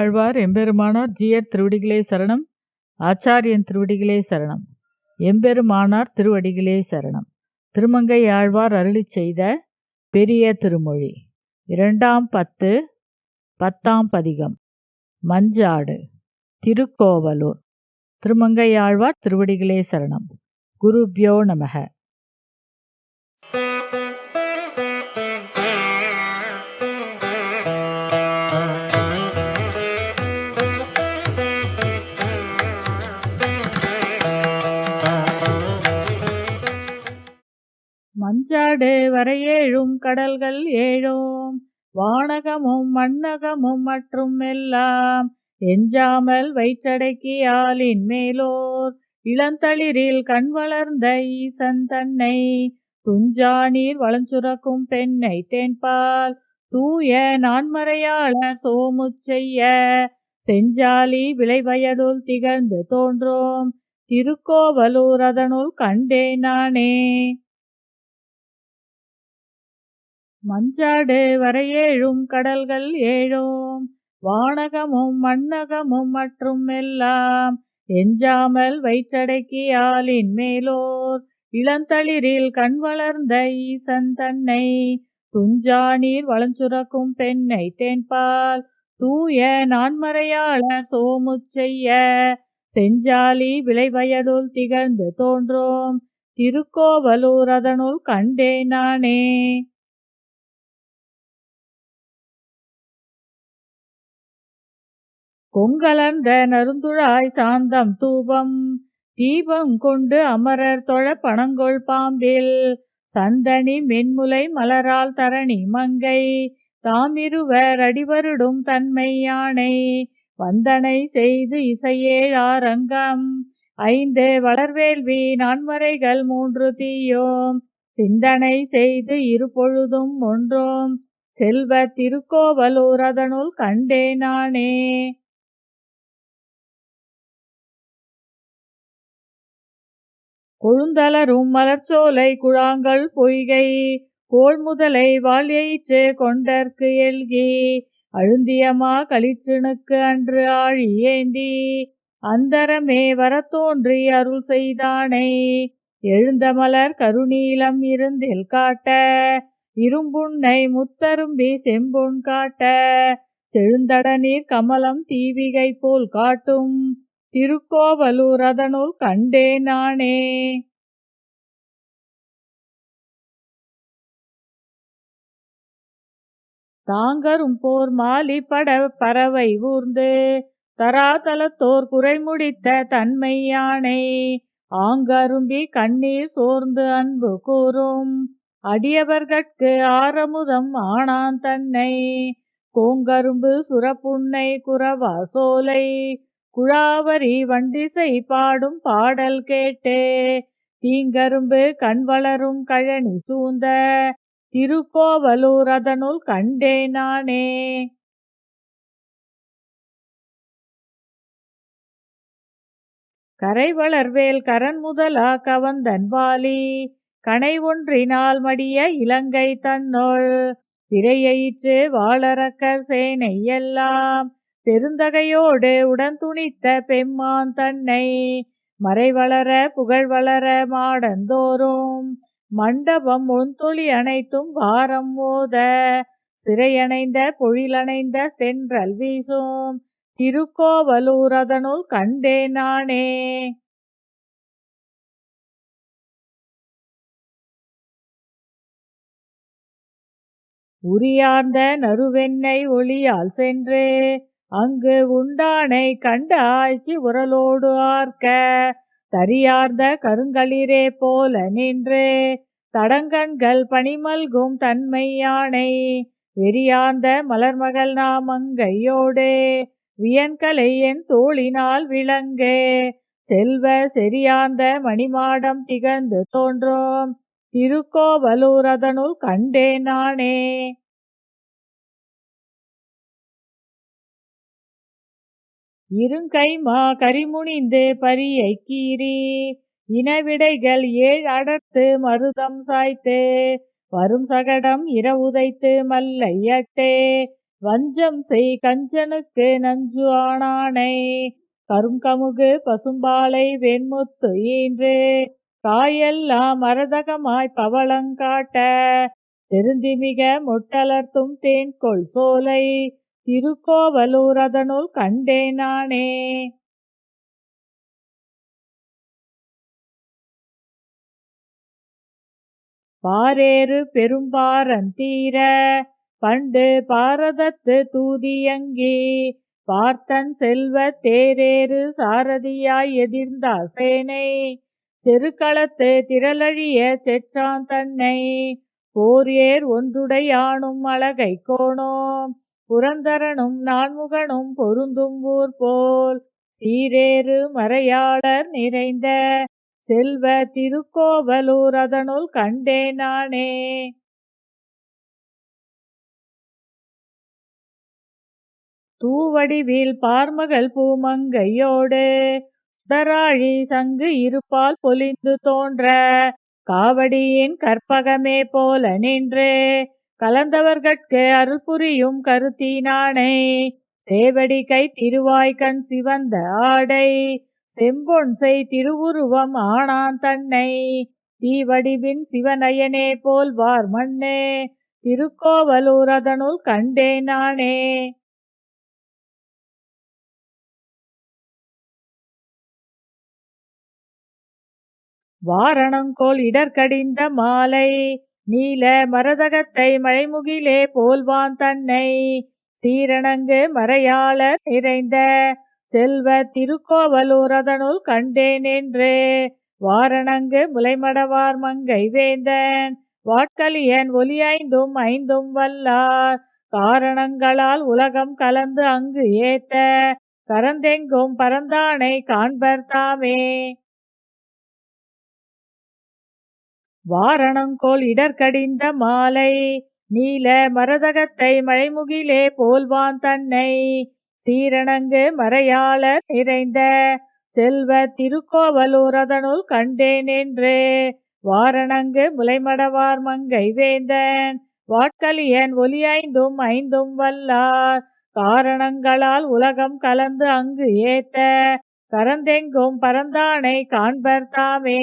ஆழ்வார் எம்பெருமானார் ஜீயர் திருவடிகளே சரணம். ஆச்சாரியன் திருவடிகளே சரணம். எம்பெருமானார் திருவடிகளே சரணம். திருமங்கை ஆழ்வார் அருளிச் செய்த பெரிய திருமொழி 2ஆம் பத்து 10ஆம் பதிகம். மஞ்சாடு. திருக்கோவலூர். திருமங்கை ஆழ்வார் திருவடிகளே சரணம். குருப்யோ நமக. மஞ்சாடு வரையேழும் கடல்கள் ஏழும் வானகமும் மண்ணகமும் மற்றும் எல்லாம் எஞ்சாமல் வைத்தடக்கி ஆலின் மேலோர் இளந்தளிரில் கண் வளர்ந்த ஈசன் தன்னை துஞ்சானீர் வளஞ்சுரக்கும் பெண்ணை தேன்பால் தூய நான்மறையாளர் சோமுச் செய்ய செஞ்சாலி விளைவயதுள் திகழ்ந்து தோன்றும் திருக்கோவலூர் அதனுள் கண்டேன் நானே. மஞ்சாடு வரையேழும் கடல்கள் ஏழும் வானகமும் மண்ணகமும் மற்றும் எல்லாம் எஞ்சாமல் வைத்தடக்கி ஆலின் மேலோர் இளந்தளிரில் கண் வளர்ந்த ஈசன் தன்னை துஞ்சானீர் வளஞ்சுரக்கும் பெண்ணை தேன்பால் தூய நான்மறையாளர் சோமுச் செய்ய செஞ்சாலி விளைவயதுள் திகழ்ந்து தோன்றும் திருக்கோவலூர் அதனுள் கண்டேன் நானே. கொங்கலர்ந்த நறுந்துழாய் சாந்தம் தூபம் தீபம் கொண்டு அமரர் தொழ பணங்கொள் பாம்பில் சந்தனி மென்முலை மலரால் தரணி மங்கை தாமிருவர் அடிவருடும் தன்மை யானை வந்தனை செய்து இசையேழ் ஆரங்கம் 5 வளர்வேள்வி நான்மறைகள் 3 தீயோம் சிந்தனை செய்து இருபொழுதும் ஒன்றும் செல்வ திருக்கோவலூர் அதனுள் கண்டேன் நானே. கொழுந்தலரும் மலர்ச்சோலை குழாங்கள் பொய்கை கோள் முதலை வாள் எயிற்று கொண்டற்கு எல்கி அழுந்தியமா களிற்றினுக்கு அன்று ஆழி ஏந்தி அந்தரமே வரத்தோன்றி அருள் செய்தானை எழுந்த மலர் கருநீலம் இருந்தில் காட்ட இரும்புன்னை முத்தரும்பி செம்பொன் காட்ட செழுந்தடநீர் கமலம் தீவிகை போல் காட்டும் திருக்கோவலூர் அதனுள் கண்டேன் நானே. தாங்கரும் போர் மாலி பட பறவை ஊர்ந்து தராதலத்தோர் குறை முடித்த தன்மை யானை ஆங்கரும்பி கண்ணீர் சோர்ந்து அன்பு கூறும் அடியவர்கட்கு ஆரமுதம் ஆனான் தன்னை கோங்கரும்பு சுரப்புன்னை குரவா சோலை குழாவரி வண்டிசை பாடும் பாடல் கேட்டே தீங்கரும்பு கண் வளரும் கழனி சூழ்ந்த திருக்கோவலூர் அதனுள் கண்டேன் நானே. கரை வளர்வேல் கரண் முதலா கவந்தன் வாலி கணை ஒன்றினால் மடிய இலங்கை தன்னுள் பிறையிற்று வாளரக்கர் சேனை எல்லாம் பெருந்தகையோடு உடன் துணித்த பெம்மான் தன்னை மறைவளர புகழ் வளர மாடந்தோறும் மண்டபம் ஒன்தொழி அனைத்தும் வாரம் ஓத சிறையணைந்த பொழிலணைந்த தென்றல் வீசும் திருக்கோவலூர் அதனுள் கண்டேன் நானே. உரியார்ந்த நறுவெண்ணை ஒளியால் சென்று அங்கு உண்டானை கண்ட ஆய்ச்சி உரலோடு ஆர்க்க தரியார்ந்த கருங்களிரே போல நின்று தடங்கண்கள் பனிமல்கும் தன்மை யானை வெறியார்ந்த மலர்மகள் நாமங்கையோடு வியன்கலை என் தோளினால் விளங்கு செல்வ செறியார்ந்த மணிமாடம் திகழ்ந்து தோன்றும் திருக்கோவலூர் அதனுள் கண்டேன் நானே. இருங்கைமா கரிமுனிந்து பரியை கீறி இனவிடைகள் 7 அடர்த்து மருதம் சாய்த்து வரும் சகடம் இரவுதைத்து மல்லையட்டே வஞ்சம் செய் கஞ்சனுக்கு நஞ்சு ஆனானை. கருங்கமுகு பசும்பாலை வெண்முத்து ஈன்று காயெல்லாம் மரதகமாய் பவளங்காட்ட. செருந்திமிக முட்டலர்த்தும் தேன்கொள் சோலை திருக்கோவலூர் அதனுள் கண்டேன் நானே. பாரேறு பெரும்பாரன் தீர பண்டு பாரதத்து தூதியங்கி பார்த்தன் செல்வ தேரேறு சாரதியாய் எதிர்ந்தா சேனை. செருக்களத்து திரளழிய செற்றான் தன்னை போர் ஏர் ஒன்றுடையானும் அழகை கோணோம். புரந்தரனும் நான்முகனும் பொருந்தும் ஊர் போல் சீரேறு மறையாளர் நிறைந்த செல்வ திருக்கோவலூர் அதனுள் கண்டேன் நானே. தூவடிவில் பார்மகள் பூமங்கையோடு சுடராழி சங்கு இருப்பால் பொலிந்து தோன்ற காவடியின் கற்பகமே போல நின்று கலந்தவர்கட்கு அருள் புரியும் கருத்தினானை. சேவடி கை திருவாய்கண் சிவந்த ஆடை செம்பொன் செய் திருவுருவம் ஆனான் தன்னை. தீவடிவின் சிவனயனே போல் வார் மண்ணு திருக்கோவலூர் அதனுள் கண்டேன் நானே. வாரணங்கோல் இடர்கடிந்த மாலை நீல மரதகத்தை மழைமுகிலே போல்வான் தன்னை. சீரணங்கு மறையாளர் நிறைந்த செல்வ திருக்கோவலூர் அதனுள் கண்டேன் என்று வாரணங்கு முலைமடவார் மங்கை வேந்தன் வாட்கலியன் ஒலி ஐந்தும் ஐந்தும் வல்லார். காரணங்களால் உலகம் கலந்து அங்கு ஏத்த கரந்தெங்கும் பரந்தானை காண்பர் தாமே. வாரணங்கோல் இடர்கடிந்த மாலை நீல மரதகத்தை மழைமுகிலே போல்வான் தன்னை. சீரணங்கு மறையாளர் நிறைந்த செல்வ திருக்கோவலூர் அதனுள் கண்டேன் என்று வாரணங்கு முலைமடவார் மங்கை வேந்தன் வாட்கலியன் ஒலி ஐந்தும் ஐந்தும் வல்லார். காரணங்களால் உலகம் கலந்து அங்கு ஏத்த கரந்தெங்கும் பரந்தானை காண்பர் தாமே.